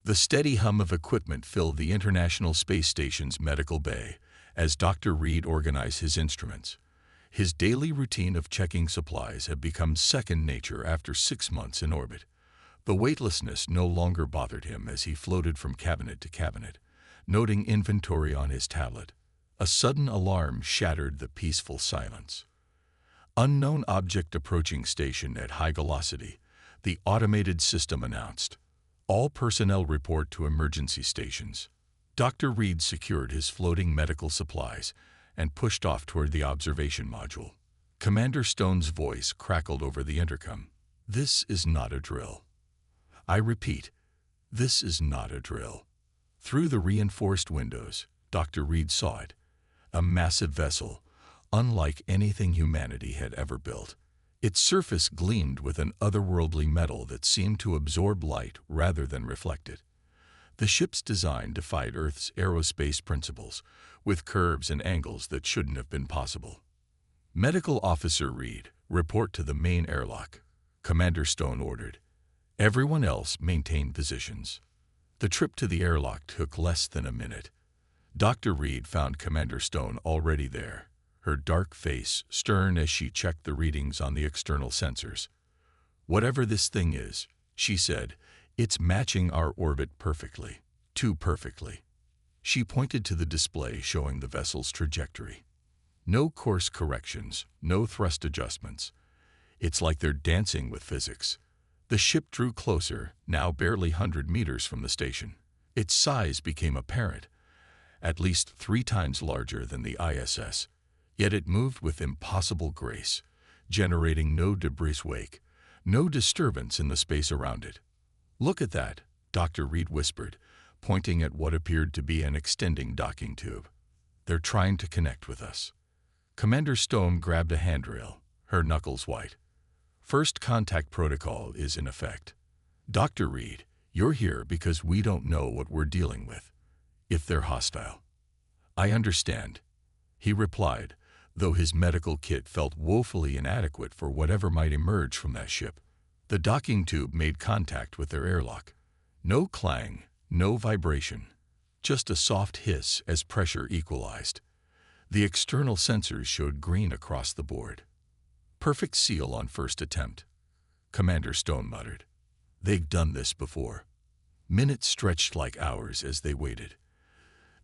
The steady hum of equipment filled the International Space Station's medical bay as Dr. Reed organized his instruments. His daily routine of checking supplies had become second nature after 6 months in orbit. The weightlessness no longer bothered him as he floated from cabinet to cabinet, noting inventory on his tablet. A sudden alarm shattered the peaceful silence. Unknown object approaching station at high velocity, the automated system announced. All personnel report to emergency stations. Dr. Reed secured his floating medical supplies and pushed off toward the observation module. Commander Stone's voice crackled over the intercom. "This is not a drill. I repeat, this is not a drill." Through the reinforced windows, Dr. Reed saw it. A massive vessel, unlike anything humanity had ever built. Its surface gleamed with an otherworldly metal that seemed to absorb light rather than reflect it. The ship's design defied Earth's aerospace principles, with curves and angles that shouldn't have been possible. "Medical Officer Reed, report to the main airlock," Commander Stone ordered. Everyone else maintained positions. The trip to the airlock took less than a minute. Dr. Reed found Commander Stone already there, her dark face stern as she checked the readings on the external sensors. "Whatever this thing is," she said, "it's matching our orbit perfectly, too perfectly." She pointed to the display showing the vessel's trajectory. No course corrections, no thrust adjustments. It's like they're dancing with physics. The ship drew closer, now barely 100 meters from the station. Its size became apparent, at least 3 times larger than the ISS. Yet it moved with impossible grace, generating no debris wake, no disturbance in the space around it. "Look at that," Dr. Reed whispered, pointing at what appeared to be an extending docking tube. "They're trying to connect with us." Commander Stone grabbed a handrail, her knuckles white. "First contact protocol is in effect. Dr. Reed, you're here because we don't know what we're dealing with. If they're hostile." "I understand," he replied, though his medical kit felt woefully inadequate for whatever might emerge from that ship. The docking tube made contact with their airlock. No clang, no vibration, just a soft hiss as pressure equalized. The external sensors showed green across the board. "Perfect seal on first attempt," Commander Stone muttered. "They've done this before." Minutes stretched like hours as they waited.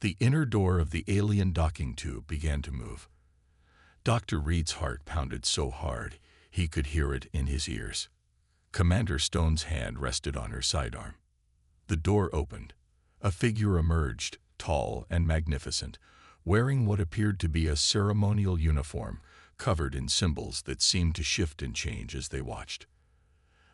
The inner door of the alien docking tube began to move. Dr. Reed's heart pounded so hard he could hear it in his ears. Commander Stone's hand rested on her sidearm. The door opened. A figure emerged, tall and magnificent, wearing what appeared to be a ceremonial uniform covered in symbols that seemed to shift and change as they watched.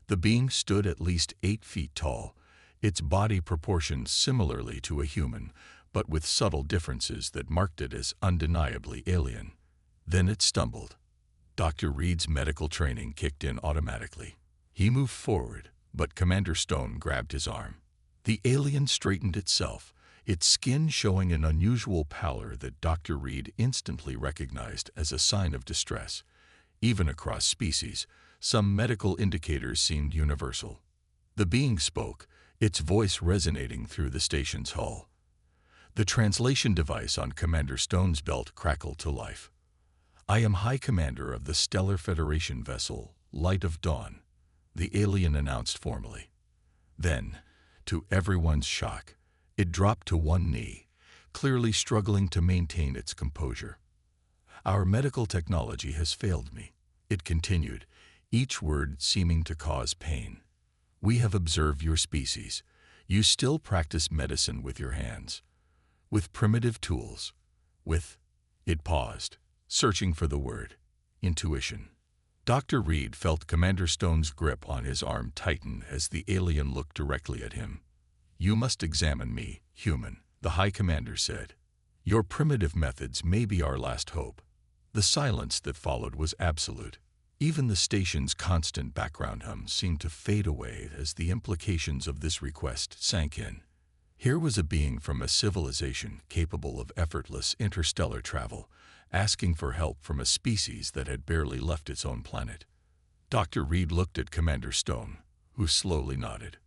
The being stood at least 8 feet tall, its body proportioned similarly to a human, but with subtle differences that marked it as undeniably alien. Then it stumbled. Dr. Reed's medical training kicked in automatically. He moved forward, but Commander Stone grabbed his arm. The alien straightened itself, its skin showing an unusual pallor that Dr. Reed instantly recognized as a sign of distress. Even across species, some medical indicators seemed universal. The being spoke, its voice resonating through the station's hull. The translation device on Commander Stone's belt crackled to life. "I am High Commander of the Stellar Federation vessel, Light of Dawn," the alien announced formally. Then, to everyone's shock, it dropped to one knee, clearly struggling to maintain its composure. "Our medical technology has failed me," it continued, each word seeming to cause pain. "We have observed your species. You still practice medicine with your hands. With primitive tools. With—" It paused, searching for the word. "Intuition." Dr. Reed felt Commander Stone's grip on his arm tighten as the alien looked directly at him. "You must examine me, human," the High Commander said. "Your primitive methods may be our last hope." The silence that followed was absolute. Even the station's constant background hum seemed to fade away as the implications of this request sank in. Here was a being from a civilization capable of effortless interstellar travel, asking for help from a species that had barely left its own planet. Dr. Reed looked at Commander Stone, who slowly nodded.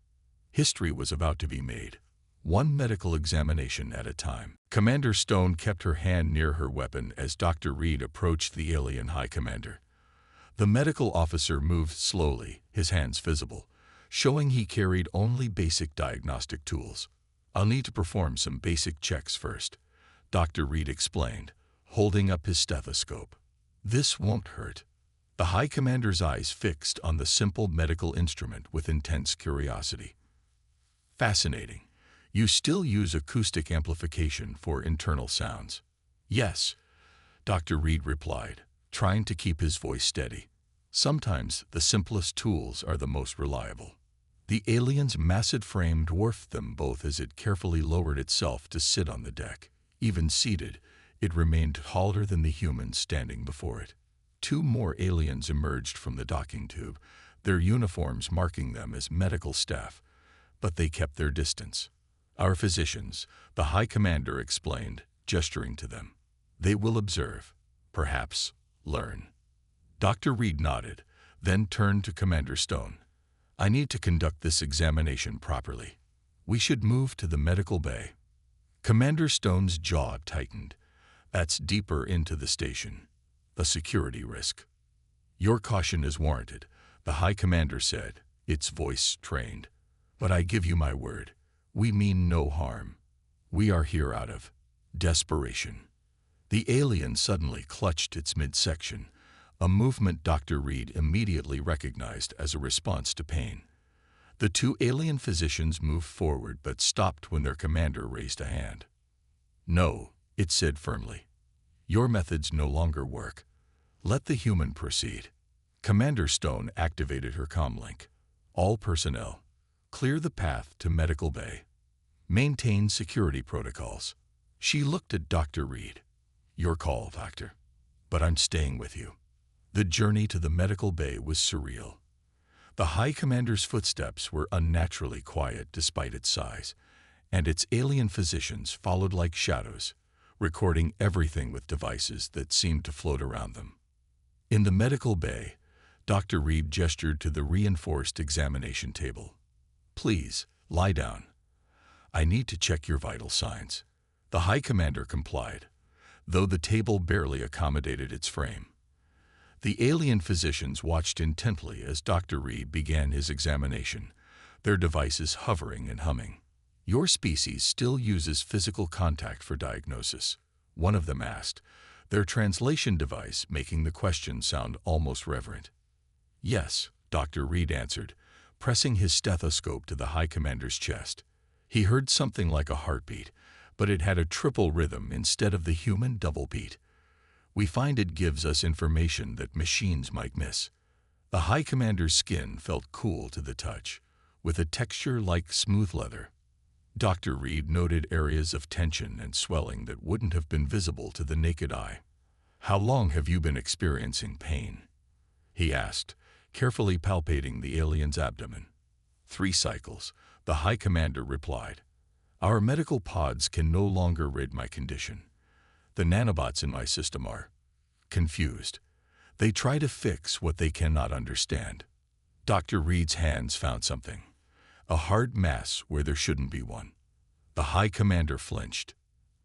History was about to be made, one medical examination at a time. Commander Stone kept her hand near her weapon as Dr. Reed approached the alien High Commander. The medical officer moved slowly, his hands visible, showing he carried only basic diagnostic tools. "I'll need to perform some basic checks first," Dr. Reed explained, holding up his stethoscope. "This won't hurt." The High Commander's eyes fixed on the simple medical instrument with intense curiosity. "Fascinating. You still use acoustic amplification for internal sounds?" "Yes," Dr. Reed replied, trying to keep his voice steady. "Sometimes the simplest tools are the most reliable." The alien's massive frame dwarfed them both as it carefully lowered itself to sit on the deck. Even seated, it remained taller than the humans standing before it. 2 more aliens emerged from the docking tube, their uniforms marking them as medical staff, but they kept their distance. "Our physicians," the High Commander explained, gesturing to them. "They will observe, perhaps learn." Dr. Reed nodded, then turned to Commander Stone. "I need to conduct this examination properly. We should move to the medical bay." Commander Stone's jaw tightened. "That's deeper into the station. A security risk." "Your caution is warranted," the High Commander said, its voice trained. "But I give you my word, we mean no harm. We are here out of desperation." The alien suddenly clutched its midsection, a movement Dr. Reed immediately recognized as a response to pain. The 2 alien physicians moved forward but stopped when their commander raised a hand. "No," it said firmly. "Your methods no longer work. Let the human proceed." Commander Stone activated her comlink. "All personnel, clear the path to medical bay. Maintain security protocols." She looked at Dr. Reed. "Your call, Doctor. But I'm staying with you." The journey to the medical bay was surreal. The High Commander's footsteps were unnaturally quiet despite its size, and its alien physicians followed like shadows, recording everything with devices that seemed to float around them. In the medical bay, Dr. Reed gestured to the reinforced examination table. "Please, lie down. I need to check your vital signs." The High Commander complied, though the table barely accommodated its frame. The alien physicians watched intently as Dr. Reed began his examination, their devices hovering and humming. "Your species still uses physical contact for diagnosis," one of them asked, their translation device making the question sound almost reverent. "Yes," Dr. Reed answered, pressing his stethoscope to the High Commander's chest. He heard something like a heartbeat, but it had a triple rhythm instead of the human double beat. "We find it gives us information that machines might miss." The High Commander's skin felt cool to the touch, with a texture like smooth leather. Dr. Reed noted areas of tension and swelling that wouldn't have been visible to the naked eye. "How long have you been experiencing pain?" he asked, carefully palpating the alien's abdomen. 3 cycles, the High Commander replied. "Our medical pods can no longer rid my condition. The nanobots in my system are confused. They try to fix what they cannot understand." Dr. Reed's hands found something, a hard mass where there shouldn't be one. The High Commander flinched.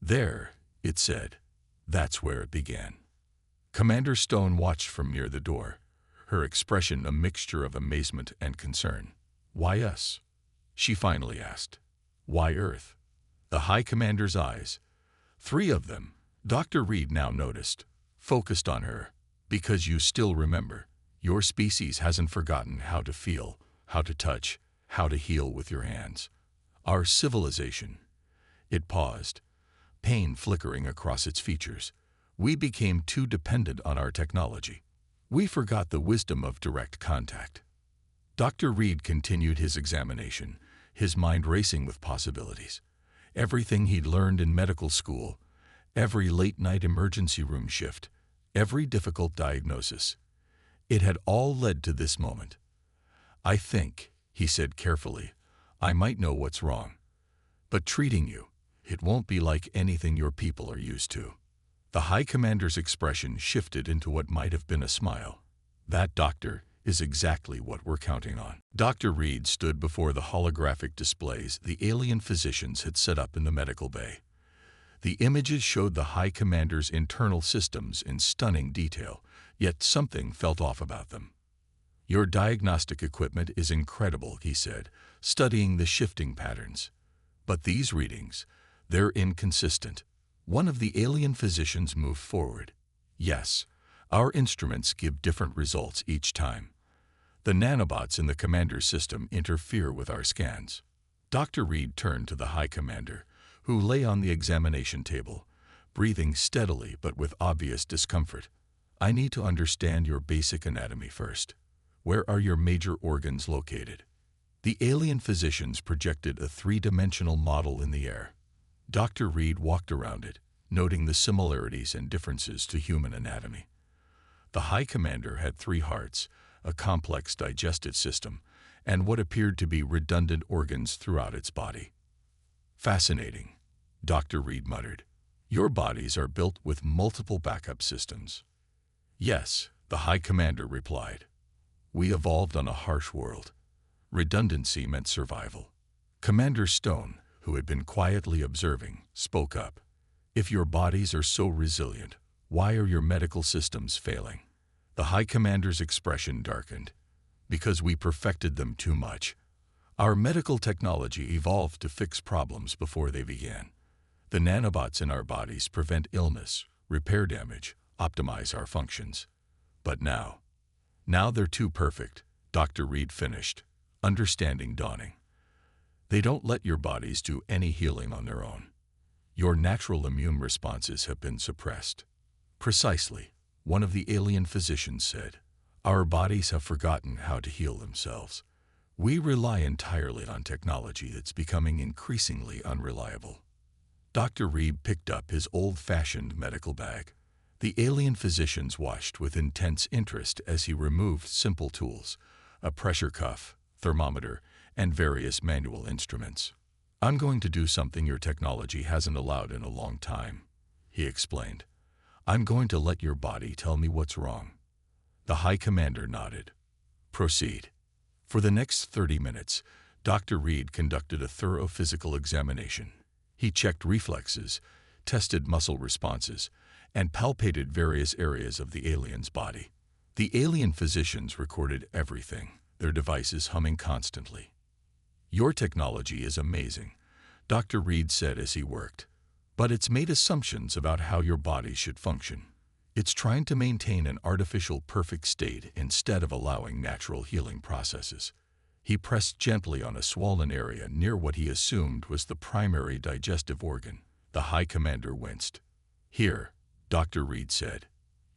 "There," it said. "That's where it began." Commander Stone watched from near the door, her expression a mixture of amazement and concern. "Why us?" she finally asked. "Why Earth?" The High Commander's eyes, 3 of them, Dr. Reed now noticed, focused on her. "Because you still remember. Your species hasn't forgotten how to feel, how to touch, how to heal with your hands. Our civilization." It paused, pain flickering across its features. "We became too dependent on our technology. We forgot the wisdom of direct contact." Dr. Reed continued his examination, his mind racing with possibilities. Everything he'd learned in medical school, every late-night emergency room shift, every difficult diagnosis. It had all led to this moment. "I think," he said carefully, "I might know what's wrong. But treating you, it won't be like anything your people are used to." The High Commander's expression shifted into what might have been a smile. "That, doctor, is exactly what we're counting on. Dr. Reed stood before the holographic displays the alien physicians had set up in the medical bay. The images showed the High Commander's internal systems in stunning detail, yet something felt off about them. "Your diagnostic equipment is incredible," he said, studying the shifting patterns. "But these readings, they're inconsistent." One of the alien physicians moved forward. "Yes, our instruments give different results each time. The nanobots in the commander's system interfere with our scans." Dr. Reed turned to the High Commander, who lay on the examination table, breathing steadily but with obvious discomfort. "I need to understand your basic anatomy first. Where are your major organs located?" The alien physicians projected a three-dimensional model in the air. Dr. Reed walked around it, noting the similarities and differences to human anatomy. The High Commander had 3 hearts, a complex digestive system, and what appeared to be redundant organs throughout its body. "Fascinating," Dr. Reed muttered. "Your bodies are built with multiple backup systems." "Yes," the High Commander replied. "We evolved on a harsh world. Redundancy meant survival." Commander Stone, who had been quietly observing, spoke up. "If your bodies are so resilient, why are your medical systems failing?" The High Commander's expression darkened. "Because we perfected them too much. Our medical technology evolved to fix problems before they began. The nanobots in our bodies prevent illness, repair damage, optimize our functions. But now they're too perfect," Dr. Reed finished, understanding dawning. "They don't let your bodies do any healing on their own. Your natural immune responses have been suppressed." "Precisely," one of the alien physicians said. "Our bodies have forgotten how to heal themselves. We rely entirely on technology that's becoming increasingly unreliable." Dr. Reed picked up his old-fashioned medical bag. The alien physicians watched with intense interest as he removed simple tools, a pressure cuff, thermometer, and various manual instruments. "I'm going to do something your technology hasn't allowed in a long time," he explained. "I'm going to let your body tell me what's wrong." The High Commander nodded. "Proceed." For the next 30 minutes, Dr. Reed conducted a thorough physical examination. He checked reflexes, tested muscle responses, and palpated various areas of the alien's body. The alien physicians recorded everything, their devices humming constantly. "Your technology is amazing," Dr. Reed said as he worked. "But it's made assumptions about how your body should function. It's trying to maintain an artificial perfect state instead of allowing natural healing processes." He pressed gently on a swollen area near what he assumed was the primary digestive organ. The High Commander winced. "Here," Dr. Reed said.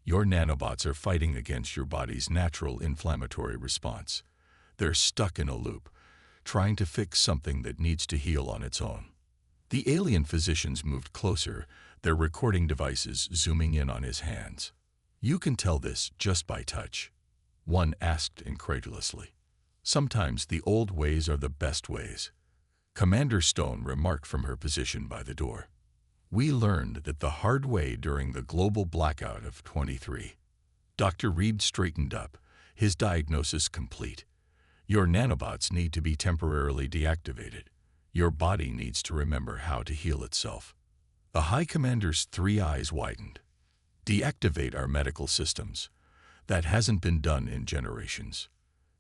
"Your nanobots are fighting against your body's natural inflammatory response. They're stuck in a loop, trying to fix something that needs to heal on its own." The alien physicians moved closer, their recording devices zooming in on his hands. "You can tell this just by touch?" one asked incredulously. "Sometimes the old ways are the best ways," Commander Stone remarked from her position by the door. "We learned that the hard way during the global blackout of 23. Dr. Reed straightened up, his diagnosis complete. "Your nanobots need to be temporarily deactivated. Your body needs to remember how to heal itself." The High Commander's 3 eyes widened. "Deactivate our medical systems. That hasn't been done in generations."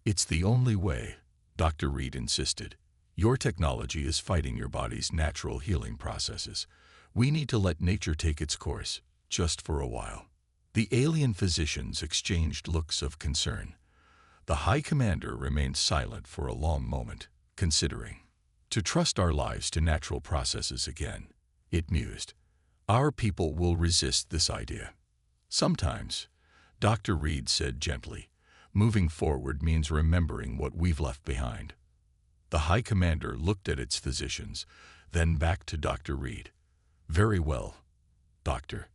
"It's the only way," Dr. Reed insisted. "Your technology is fighting your body's natural healing processes. We need to let nature take its course, just for a while." The alien physicians exchanged looks of concern. The High Commander remained silent for a long moment, considering. "To trust our lives to natural processes again," it mused. "Our people will resist this idea." "Sometimes," Dr. Reed said gently, "moving forward means remembering what we've left behind." The High Commander looked at its physicians, then back to Dr. Reed. "Very well, Doctor.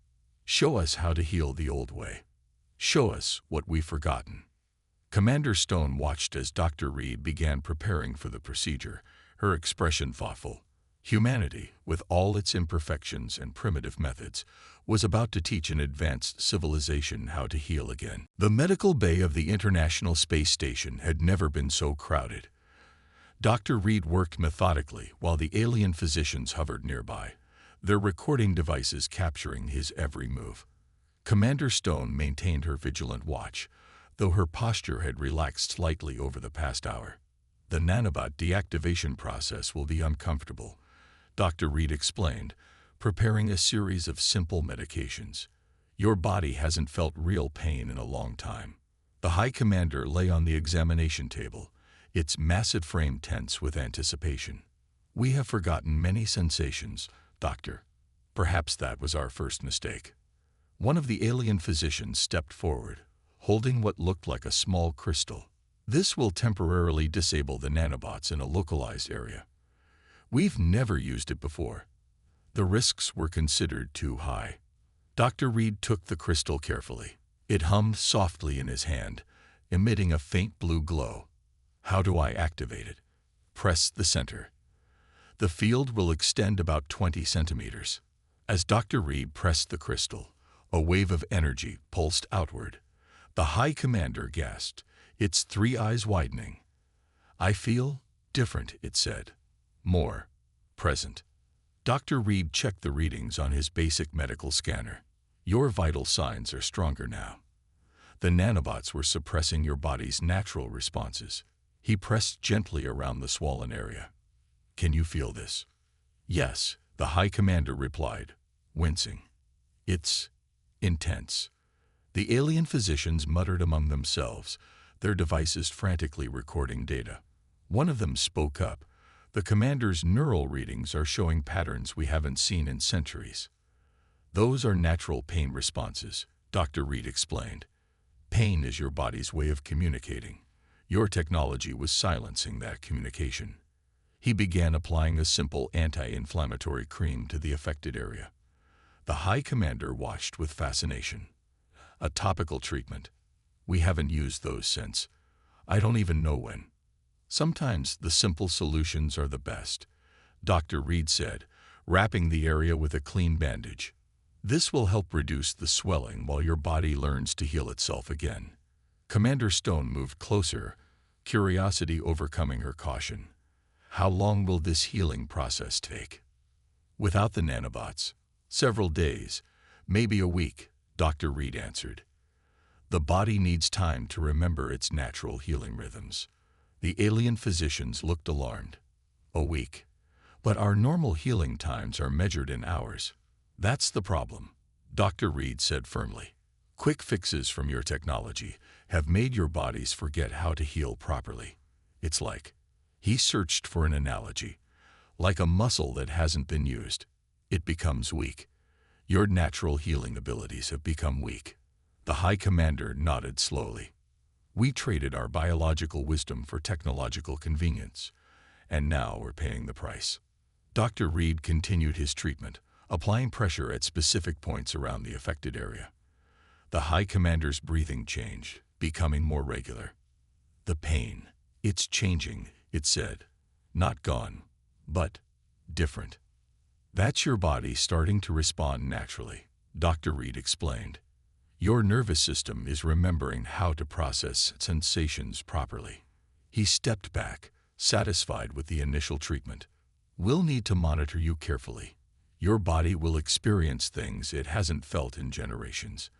Show us how to heal the old way. Show us what we've forgotten." Commander Stone watched as Dr. Reed began preparing for the procedure, her expression thoughtful. Humanity, with all its imperfections and primitive methods, was about to teach an advanced civilization how to heal again. The medical bay of the International Space Station had never been so crowded. Dr. Reed worked methodically while the alien physicians hovered nearby, their recording devices capturing his every move. Commander Stone maintained her vigilant watch, though her posture had relaxed slightly over the past hour. The nanobot deactivation process will be uncomfortable, Dr. Reed explained, preparing a series of simple medications. Your body hasn't felt real pain in a long time. The High Commander lay on the examination table, its massive frame tense with anticipation. We have forgotten many sensations, Doctor. Perhaps that was our first mistake. One of the alien physicians stepped forward, holding what looked like a small crystal. This will temporarily disable the nanobots in a localized area. We've never used it before. The risks were considered too high. Dr. Reed took the crystal carefully. It hummed softly in his hand, emitting a faint blue glow. How do I activate it? Press the center. The field will extend about 20 centimeters. As Dr. Reed pressed the crystal, a wave of energy pulsed outward. The High Commander gasped, its three eyes widening. I feel different, it said. More present. Dr. Reed checked the readings on his basic medical scanner. Your vital signs are stronger now. The nanobots were suppressing your body's natural responses. He pressed gently around the swollen area. Can you feel this? Yes, the High Commander replied, wincing. It's intense. The alien physicians muttered among themselves, their devices frantically recording data. One of them spoke up. The Commander's neural readings are showing patterns we haven't seen in centuries. Those are natural pain responses, Dr. Reed explained. Pain is your body's way of communicating. Your technology was silencing that communication. He began applying a simple anti-inflammatory cream to the affected area. The High Commander watched with fascination. A topical treatment. We haven't used those since. I don't even know when. Sometimes the simple solutions are the best, Dr. Reed said, wrapping the area with a clean bandage. This will help reduce the swelling while your body learns to heal itself again. Commander Stone moved closer, curiosity overcoming her caution. How long will this healing process take? Without the nanobots, several days, maybe a week, Dr. Reed answered. The body needs time to remember its natural healing rhythms. The alien physicians looked alarmed. A week. But our normal healing times are measured in hours. That's the problem, Dr. Reed said firmly. Quick fixes from your technology have made your bodies forget how to heal properly. It's like, he searched for an analogy, like a muscle that hasn't been used. It becomes weak. Your natural healing abilities have become weak. The High Commander nodded slowly. We traded our biological wisdom for technological convenience, and now we're paying the price. Dr. Reed continued his treatment, applying pressure at specific points around the affected area. The High Commander's breathing changed, becoming more regular. The pain, it's changing, it said. Not gone, but different. That's your body starting to respond naturally, Dr. Reed explained. Your nervous system is remembering how to process sensations properly. He stepped back, satisfied with the initial treatment. We'll need to monitor you carefully. Your body will experience things it hasn't felt in generations.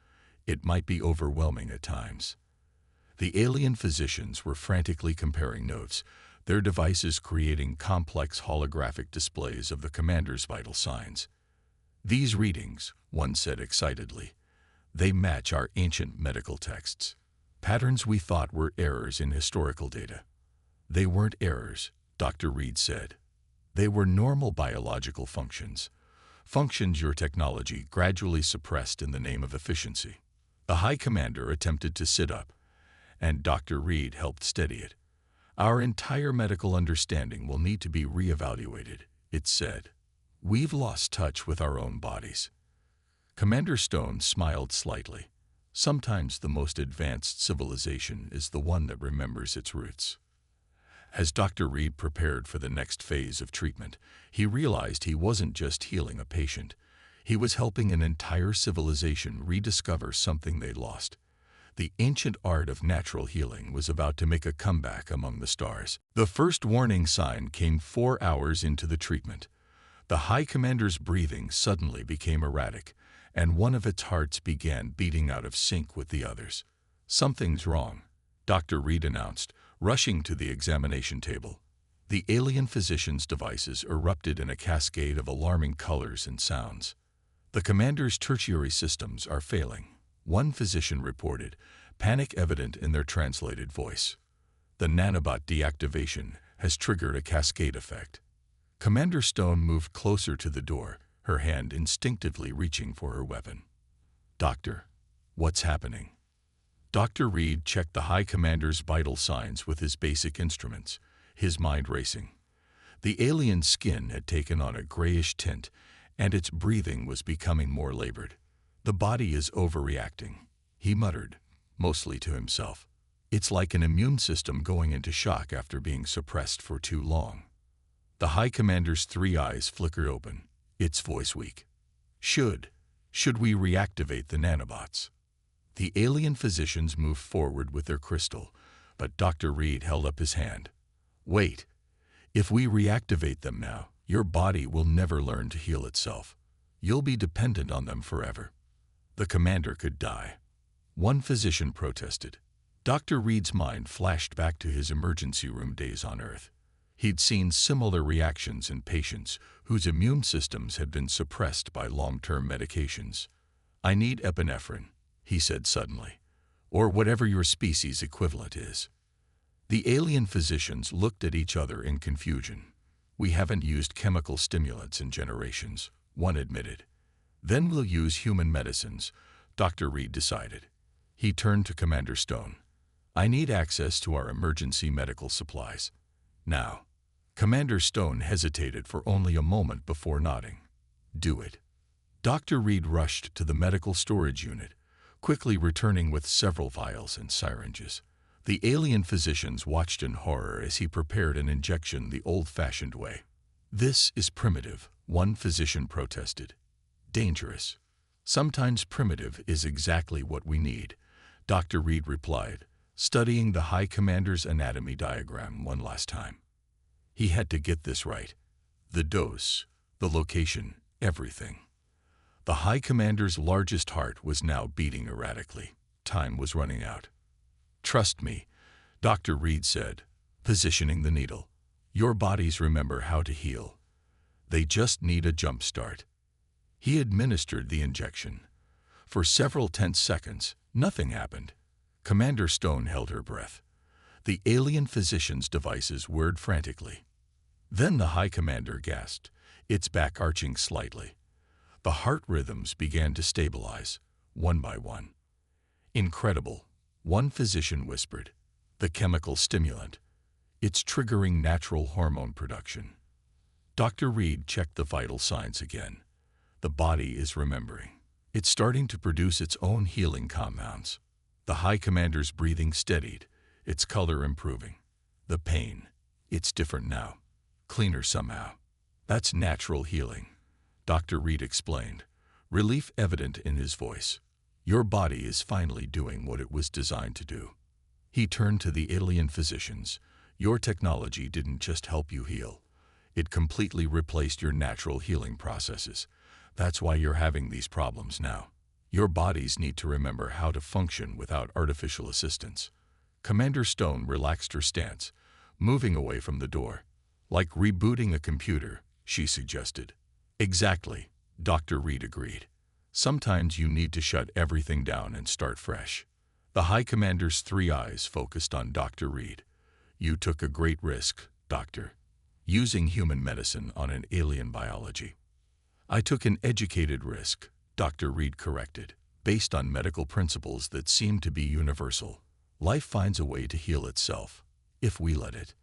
It might be overwhelming at times. The alien physicians were frantically comparing notes, their devices creating complex holographic displays of the Commander's vital signs. These readings, one said excitedly, they match our ancient medical texts. Patterns we thought were errors in historical data. They weren't errors, Dr. Reed said. They were normal biological functions. Functions your technology gradually suppressed in the name of efficiency. The High Commander attempted to sit up, and Dr. Reed helped steady it. Our entire medical understanding will need to be reevaluated, it said. We've lost touch with our own bodies. Commander Stone smiled slightly. Sometimes the most advanced civilization is the one that remembers its roots. As Dr. Reed prepared for the next phase of treatment, he realized he wasn't just healing a patient. He was helping an entire civilization rediscover something they lost. The ancient art of natural healing was about to make a comeback among the stars. The first warning sign came 4 hours into the treatment. The High Commander's breathing suddenly became erratic, and one of its hearts began beating out of sync with the others. "Something's wrong," Dr. Reed announced, rushing to the examination table. The alien physician's devices erupted in a cascade of alarming colors and sounds. "The commander's tertiary systems are failing," one physician reported, panic evident in their translated voice. "The nanobot deactivation has triggered a cascade effect." Commander Stone moved closer to the door, her hand instinctively reaching for her weapon. "Doctor, what's happening?" Dr. Reed checked the High Commander's vital signs with his basic instruments, his mind racing. The alien's skin had taken on a grayish tint, and its breathing was becoming more labored. "The body is overreacting," he muttered, mostly to himself. "It's like an immune system going into shock after being suppressed for too long." The High Commander's 3 eyes flickered open, its voice weak. Should we reactivate the nanobots?" The alien physicians moved forward with their crystal, but Dr. Reed held up his hand. "Wait. If we reactivate them now, your body will never learn to heal itself. You'll be dependent on them forever." "The commander could die," one physician protested. Dr. Reed's mind flashed back to his emergency room days on Earth. He'd seen similar reactions in patients whose immune systems had been suppressed by long-term medications. "I need epinephrine," he said suddenly, "or whatever your species equivalent is." The alien physicians looked at each other in confusion. "We haven't used chemical stimulants in generations," one admitted. "Then we'll use human medicines," Dr. Reed decided. He turned to Commander Stone. "I need access to our emergency medical supplies. Now." Commander Stone hesitated for only a moment before nodding. "Do it." Dr. Reed rushed to the medical storage unit, quickly returning with several vials and syringes. The alien physicians watched in horror as he prepared an injection the old-fashioned way. "This is primitive," one physician protested. "Dangerous." "Sometimes primitive is exactly what we need," Dr. Reed replied, studying the High Commander's anatomy diagram one last time. He had to get this right. The dose, the location, everything. The High Commander's largest heart was now beating erratically. Time was running out. "Trust me," Dr. Reed said, positioning the needle. "Your bodies remember how to heal. They just need a jump start." He administered the injection. For several tense seconds, nothing happened. Commander Stone held her breath. The alien physician's devices whirred frantically. Then the High Commander gasped, its back arching slightly. The heart rhythms began to stabilize, one by one. "Incredible," one physician whispered. "The chemical stimulant. It's triggering natural hormone production." Dr. Reed checked the vital signs again. "The body is remembering. It's starting to produce its own healing compounds." The High Commander's breathing steadied, its color improving. "The pain, it's different now. Cleaner somehow." "That's natural healing," Dr. Reed explained, relief evident in his voice. "Your body is finally doing what it was designed to do." He turned to the alien physicians. "Your technology didn't just help you heal. It completely replaced your natural healing processes. That's why you're having these problems now. Your bodies need to remember how to function without artificial assistance." Commander Stone relaxed her stance, moving away from the door. "Like rebooting a computer," she suggested. "Exactly," Dr. Reed agreed. "Sometimes you need to shut everything down and start fresh." The High Commander's 3 eyes focused on Dr. Reed. "You took a great risk, Doctor, using human medicine on an alien biology." "I took an educated risk," Dr. Reed corrected, "based on medical principles that seem to be universal. Life finds a way to heal itself, if we let it."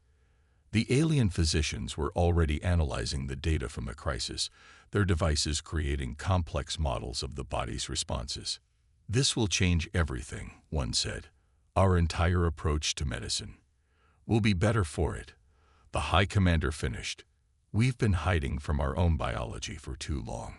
The alien physicians were already analyzing the data from the crisis, their devices creating complex models of the body's responses. "This will change everything," one said. "Our entire approach to medicine. We'll be better for it," The High Commander finished. We've been hiding from our own biology for too long.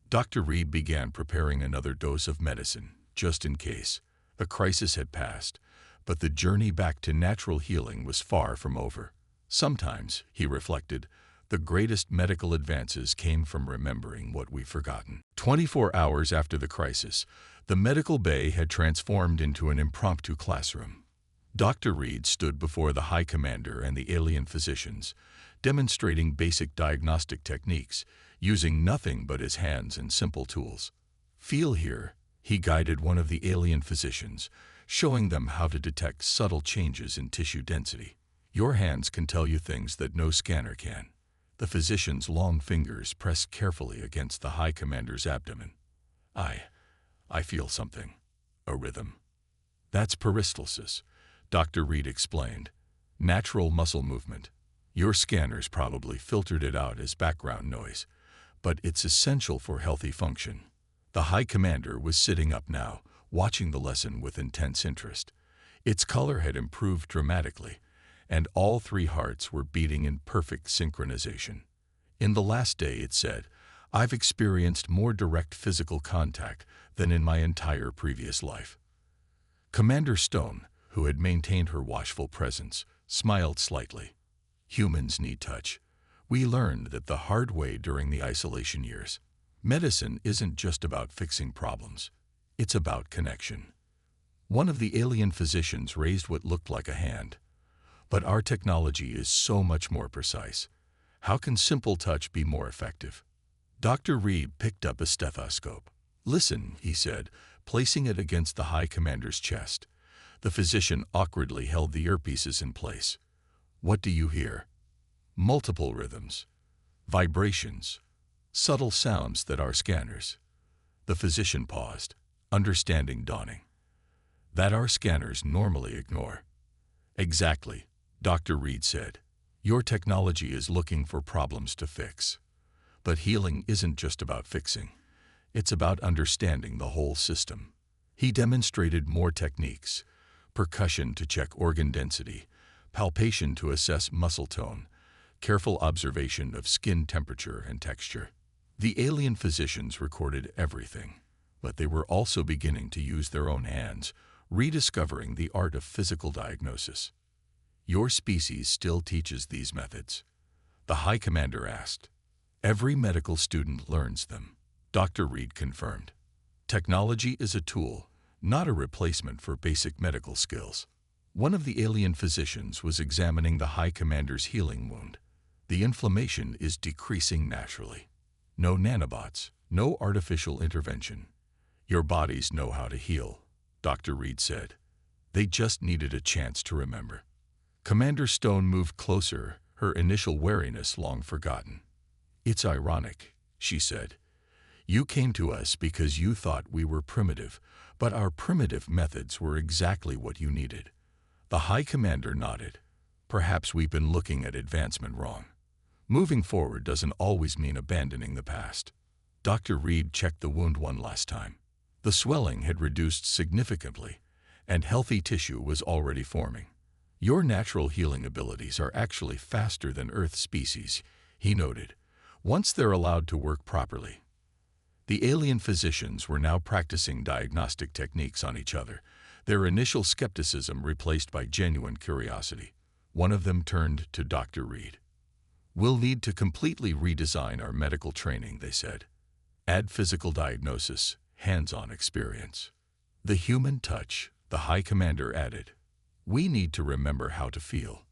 Dr. Reed began preparing another dose of medicine, just in case. The crisis had passed, but the journey back to natural healing was far from over. Sometimes, he reflected, the greatest medical advances came from remembering what we've forgotten. 24 hours after the crisis, the medical bay had transformed into an impromptu classroom. Dr. Reed stood before the High Commander and the alien physicians, demonstrating basic diagnostic techniques, using nothing but his hands and simple tools. "Feel here," he guided one of the alien physicians, showing them how to detect subtle changes in tissue density. "Your hands can tell you things that no scanner can." The physician's long fingers pressed carefully against the High Commander's abdomen. I feel something. A rhythm." "That's peristalsis," Dr. Reed explained. "Natural muscle movement. Your scanners probably filtered it out as background noise, but it's essential for healthy function." The High Commander was sitting up now, watching the lesson with intense interest. Its color had improved dramatically, and all three hearts were beating in perfect synchronization. "In the last day," it said, "I've experienced more direct physical contact than in my entire previous life." Commander Stone, who had maintained her watchful presence, smiled slightly. "Humans need touch. We learned that the hard way during the isolation years. Medicine isn't just about fixing problems. It's about connection." One of the alien physicians raised what looked like a hand. "But our technology is so much more precise. How can simple touch be more effective?" Dr. Reed picked up a stethoscope. "Listen," he said, placing it against the High Commander's chest. The physician awkwardly held the earpieces in place. "What do you hear?" "Multiple rhythms. Vibrations. Subtle sounds that our scanners—" The physician paused, understanding dawning. "That our scanners normally ignore." "Exactly," Dr. Reed said. "Your technology is looking for problems to fix. But healing isn't just about fixing. It's about understanding the whole system." He demonstrated more techniques: percussion to check organ density, palpation to assess muscle tone, careful observation of skin temperature and texture. The alien physicians recorded everything, but they were also beginning to use their own hands, rediscovering the art of physical diagnosis. "Your species still teaches these methods?" the High Commander asked. "Every medical student learns them," Dr. Reed confirmed. "Technology is a tool, not a replacement for basic medical skills." One of the alien physicians was examining the High Commander's healing wound. "The inflammation is decreasing naturally. No nanobots, no artificial intervention. Your bodies know how to heal," Dr. Reed said. "They just needed a chance to remember." Commander Stone moved closer, her initial wariness long forgotten. "It's ironic," she said. "You came to us because you thought we were primitive, but our primitive methods were exactly what you needed." The High Commander nodded. "Perhaps we've been looking at advancement wrong. Moving forward doesn't always mean abandoning the past." Dr. Reed checked the wound one last time. The swelling had reduced significantly, and healthy tissue was already forming. "Your natural healing abilities are actually faster than Earth species," he noted, "once they're allowed to work properly." The alien physicians were now practicing diagnostic techniques on each other, their initial skepticism replaced by genuine curiosity. One of them turned to Dr. Reed. "We'll need to completely redesign our medical training," they said. "Add physical diagnosis, hands-on experience. The human touch," the High Commander added. "We need to remember how to feel."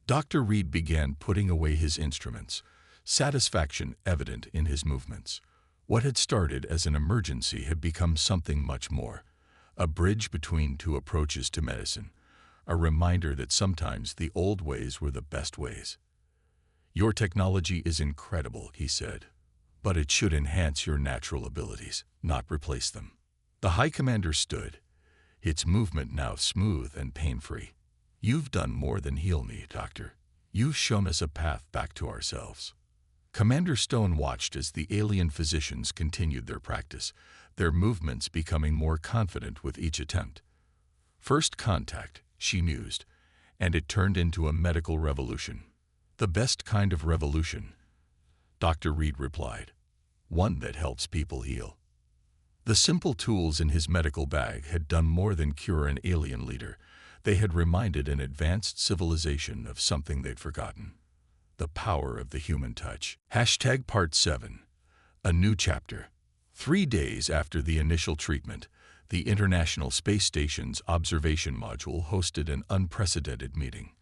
Dr. Reed began putting away his instruments, satisfaction evident in his movements. What had started as an emergency had become something much more, a bridge between two approaches to medicine, a reminder that sometimes the old ways were the best ways. "Your technology is incredible," he said, "but it should enhance your natural abilities, not replace them." The High Commander stood, its movement now smooth and pain-free. "You've done more than heal me, Doctor. You've shown us a path back to ourselves." Commander Stone watched as the alien physicians continued their practice, their movements becoming more confident with each attempt. "First contact," she mused, "and it turned into a medical revolution. The best kind of revolution, Dr. Reed replied. One that helps people heal. The simple tools in his medical bag had done more than cure an alien leader. They had reminded an advanced civilization of something they'd forgotten. The power of the human touch. Hashtag Part 7. A new chapter. 3 days after the initial treatment, the International Space Station's observation module hosted an unprecedented meeting.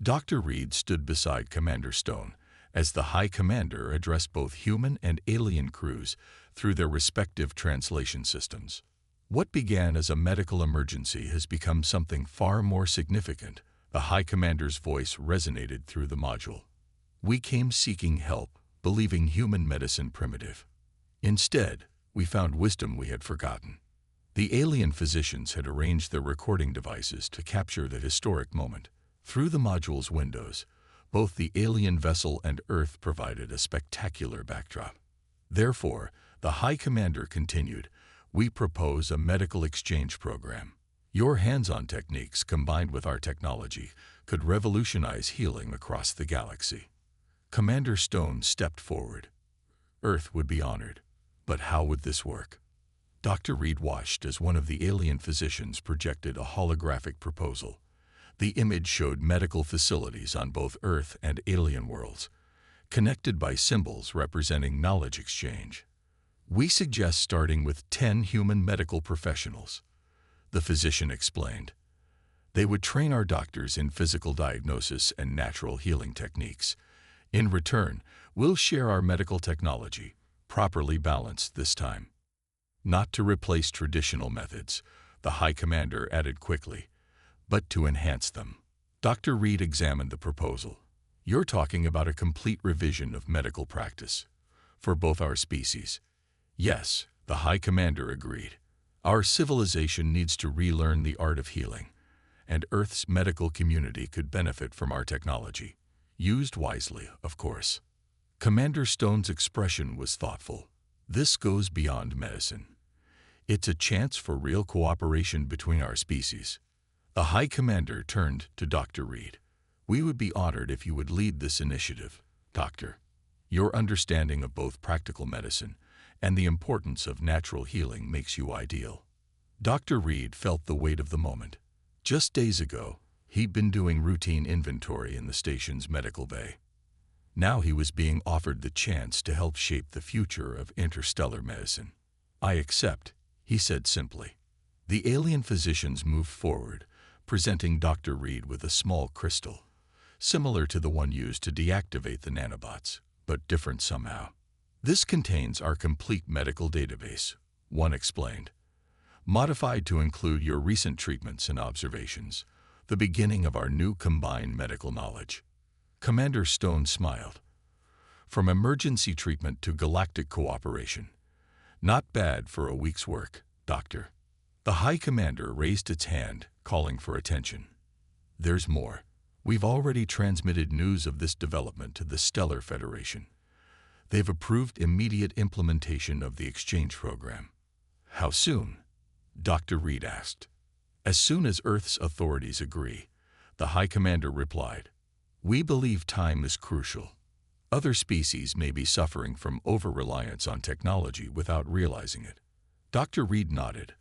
Dr. Reed stood beside Commander Stone as the High Commander addressed both human and alien crews through their respective translation systems. What began as a medical emergency has become something far more significant. The High Commander's voice resonated through the module. We came seeking help, believing human medicine primitive. Instead, we found wisdom we had forgotten. The alien physicians had arranged their recording devices to capture the historic moment. Through the module's windows, both the alien vessel and Earth provided a spectacular backdrop. Therefore, the High Commander continued, we propose a medical exchange program. Your hands-on techniques combined with our technology could revolutionize healing across the galaxy. Commander Stone stepped forward. Earth would be honored. But how would this work? Dr. Reed watched as one of the alien physicians projected a holographic proposal. The image showed medical facilities on both Earth and alien worlds, connected by symbols representing knowledge exchange. We suggest starting with 10 human medical professionals, the physician explained. They would train our doctors in physical diagnosis and natural healing techniques. In return, we'll share our medical technology, properly balanced this time. Not to replace traditional methods, the High Commander added quickly, but to enhance them. Dr. Reed examined the proposal. You're talking about a complete revision of medical practice for both our species. Yes, the High Commander agreed. Our civilization needs to relearn the art of healing, and Earth's medical community could benefit from our technology. Used wisely, of course. Commander Stone's expression was thoughtful. This goes beyond medicine. It's a chance for real cooperation between our species. The High Commander turned to Dr. Reed. We would be honored if you would lead this initiative, Doctor. Your understanding of both practical medicine and the importance of natural healing makes you ideal. Dr. Reed felt the weight of the moment. Just days ago, he'd been doing routine inventory in the station's medical bay. Now he was being offered the chance to help shape the future of interstellar medicine. I accept, he said simply. The alien physicians moved forward, presenting Dr. Reed with a small crystal, similar to the one used to deactivate the nanobots, but different somehow. This contains our complete medical database, one explained, modified to include your recent treatments and observations, the beginning of our new combined medical knowledge. Commander Stone smiled. From emergency treatment to galactic cooperation. Not bad for a week's work, Doctor. The High Commander raised its hand, calling for attention. There's more. We've already transmitted news of this development to the Stellar Federation. They've approved immediate implementation of the exchange program. How soon? Dr. Reed asked. As soon as Earth's authorities agree, the High Commander replied. We believe time is crucial. Other species may be suffering from over-reliance on technology without realizing it. Dr. Reed nodded,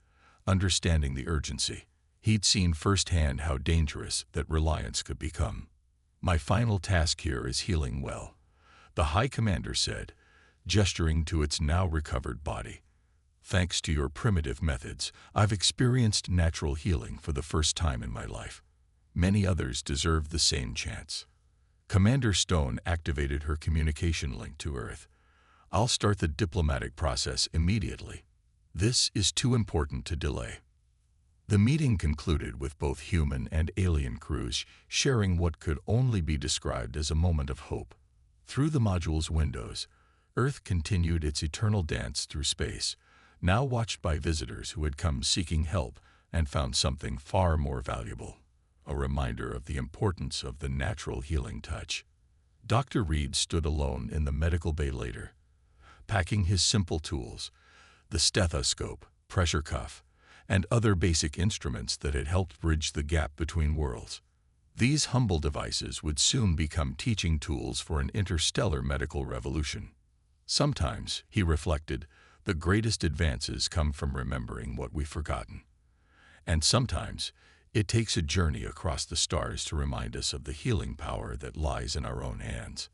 understanding the urgency. He'd seen firsthand how dangerous that reliance could become. My final task here is healing well, the High Commander said, gesturing to its now recovered body. Thanks to your primitive methods, I've experienced natural healing for the first time in my life. Many others deserve the same chance. Commander Stone activated her communication link to Earth. I'll start the diplomatic process immediately. This is too important to delay. The meeting concluded with both human and alien crews sharing what could only be described as a moment of hope. Through the module's windows, Earth continued its eternal dance through space, now watched by visitors who had come seeking help and found something far more valuable. A reminder of the importance of the natural healing touch. Dr. Reed stood alone in the medical bay later, packing his simple tools, the stethoscope, pressure cuff, and other basic instruments that had helped bridge the gap between worlds. These humble devices would soon become teaching tools for an interstellar medical revolution. Sometimes, he reflected, the greatest advances come from remembering what we've forgotten. And sometimes, it takes a journey across the stars to remind us of the healing power that lies in our own hands.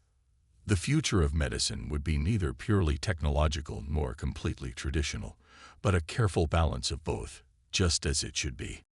The future of medicine would be neither purely technological nor completely traditional, but a careful balance of both, just as it should be.